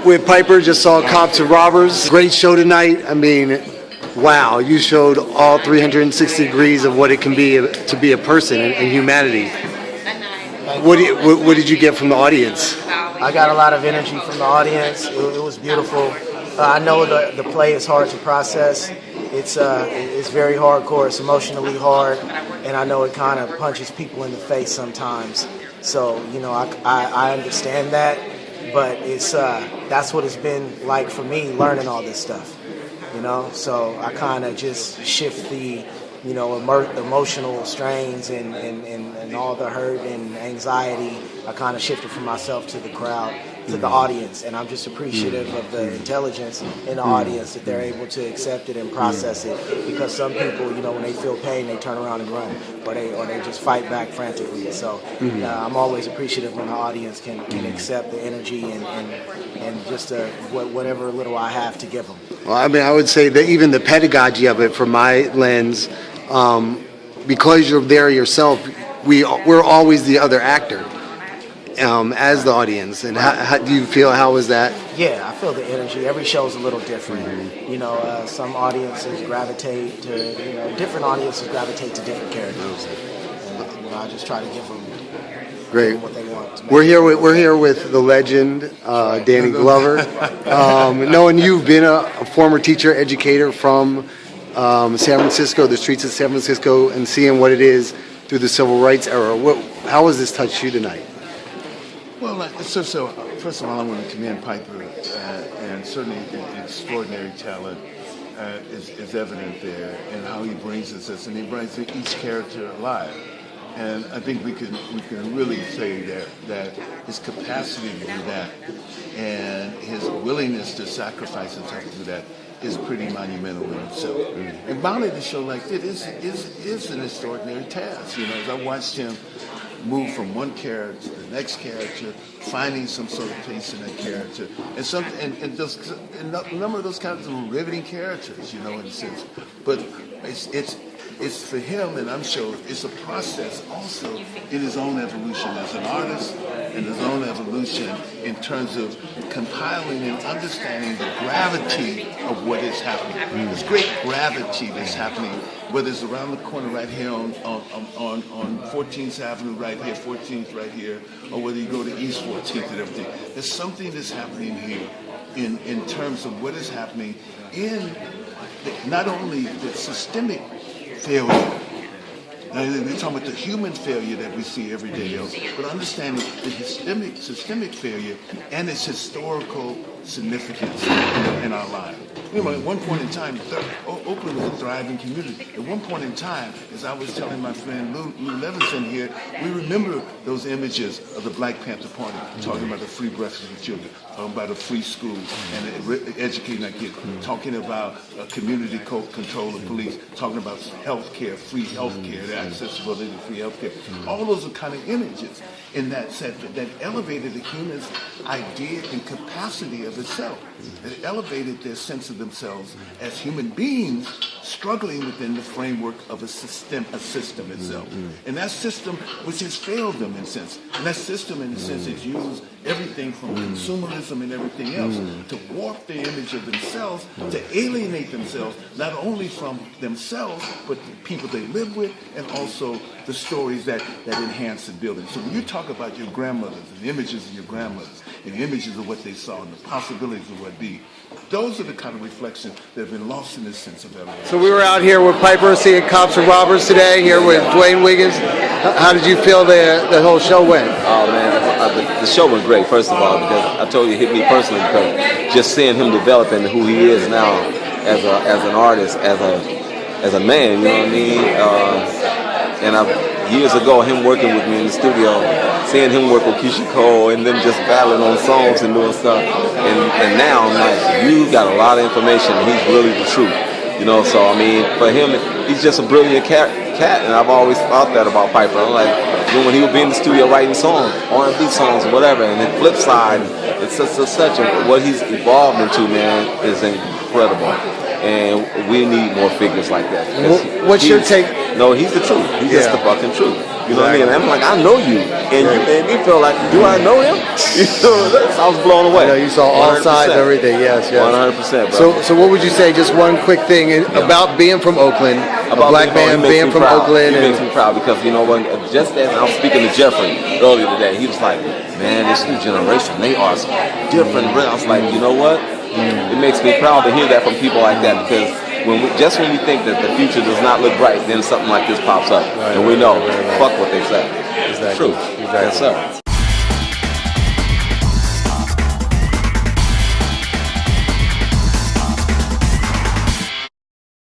with Piper. Just saw Cops and Robbers. Great show tonight. I mean, wow, you showed all 360 degrees of what it can be to be a person and humanity. What did you get from the audience? I got a lot of energy from the audience. It was beautiful. I know the play is hard to process. It's very hardcore. It's emotionally hard, and I know it kind of punches people in the face sometimes. So I understand that, but that's what it's been like for me learning all this stuff. So I kind of just shift the emotional strains and all the hurt and anxiety. I kind of shifted from myself to the crowd, to the audience, and I'm just appreciative of the intelligence in the audience that they're able to accept it and process it. Because some people, when they feel pain, they turn around and run, or they just fight back frantically. So I'm always appreciative when the audience can accept the energy and just whatever little I have to give them. Well, I mean, I would say that even the pedagogy of it, from my lens, because you're there yourself, we're always the other actor as the audience. And how do you feel? How was that? Yeah, I feel the energy. Every show is a little different. Some audiences gravitate to different audiences gravitate to different characters. And I just try to give them what they want. We're here with the legend, Danny Glover. Knowing you've been a former teacher, educator from San Francisco, the streets of San Francisco, and seeing what it is through the civil rights era. How has this touched you tonight? Well, so first of all, I want to commend Piper, and certainly extraordinary talent is evident there, and how he brings us, and he brings each character alive. And I think we can really say that his capacity to do that and his willingness to sacrifice himself to do that is pretty monumental in itself. And mounting a show like this is an extraordinary task. As I watched him move from one character to the next character, finding some sort of place in that character, and a number of those characters are riveting characters, in a sense. But it's for him, and I'm sure it's a process also in his own evolution as an artist, and his own evolution in terms of compiling and understanding the gravity of what is happening. There's great gravity that's happening, whether it's around the corner right here on 14th Avenue right here, 14th right here, or whether you go to East 14th and everything. There's something that's happening here in terms of what is happening in not only the systemic failure. We're talking about the human failure that we see every day, but understanding the systemic failure and its historical significance in our lives. At one point in time, Oakland was a thriving community. At one point in time, as I was telling my friend Lou Levinson here, we remember those images of the Black Panther Party, talking about the free breakfast for children, talking about a free school and educating our kids, talking about community control of police, talking about health care, free health care, the accessibility to free health care. All those are kind of images in that set that elevated the human's idea and capacity of itself. It elevated their sense of themselves as human beings struggling within the framework of a system itself. And that system which has failed them in a sense. And that system in a sense has used everything from consumerism and everything else to warp the image of themselves, to alienate themselves, not only from themselves, but the people they live with, and also the stories that enhance and build it. So when you talk about your grandmothers and images of your grandmothers and images of what they saw and the possibilities of what be, those are the kind of reflections that have been lost in this sense of elevation. So we were out here with Piper seeing Cops and Robbers today, here with Dwayne Wiggins. How did you feel the whole show went? Oh man, the show went great, first of all, because I told you it hit me personally, because just seeing him develop into who he is now as an artist, as a man, you know what I mean? Years ago, him working with me in the studio, seeing him work with Keisha Cole and them just battling on songs and doing stuff, and now I'm like, you got a lot of information and he's really the truth, so I mean, for him, he's just a brilliant cat, and I've always thought that about Piper. I'm like, when he would be in the studio writing songs, R&B songs or whatever, and the flip side, it's what he's evolved into, man, is incredible. And we need more figures like that. What's your take? No, he's the truth. He's just the fucking truth. You know what I mean? And I'm like, I know you, and you made me feel like, do I know him? You know, I was blown away. I know you saw all 100%. sides, everything. Yes, yes. 100%, bro. So what would you say? Just one quick thing about being from Oakland, a black man being from Oakland. He makes me proud because you know what? Just as I was speaking to Jeffrey earlier today, he was like, "Man, this new generation, they are different." I was like, you know what? It makes me proud to hear that from people like that because when we think that the future does not look bright, then something like this pops up, and we know, fuck what they say. Exactly. True. Exactly. Yes, sir.